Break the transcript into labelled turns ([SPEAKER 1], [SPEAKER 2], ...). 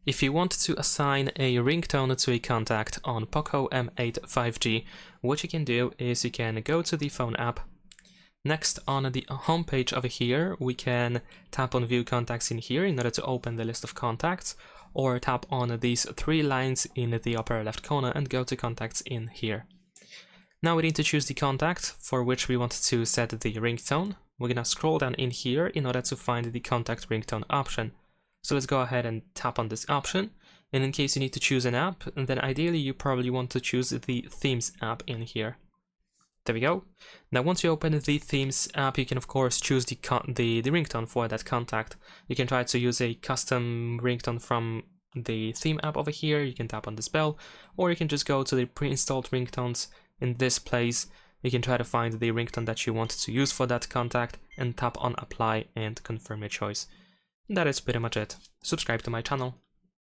[SPEAKER 1] If you want to assign a ringtone to a contact on POCO M8 5G, what you can do is you can go to the phone app. Next, on the home page over here, we can tap on View Contacts in here in order to open the list of contacts, or tap on these three lines in the upper left corner and go to Contacts in here. Now we need to choose the contact for which we want to set the ringtone. We're gonna scroll down in here in order to find the contact ringtone option. So let's go ahead and tap on this option. And in case you need to choose an app, then ideally you probably want to choose the Themes app in here. There we go. Now once you open the Themes app, you can of course choose the ringtone for that contact. You can try to use a custom ringtone from the theme app over here. You can tap on this bell, or you can just go to the pre-installed ringtones in this place. You can try to find the ringtone that you want to use for that contact and tap on Apply and confirm your choice. That is pretty much it. Subscribe to my channel.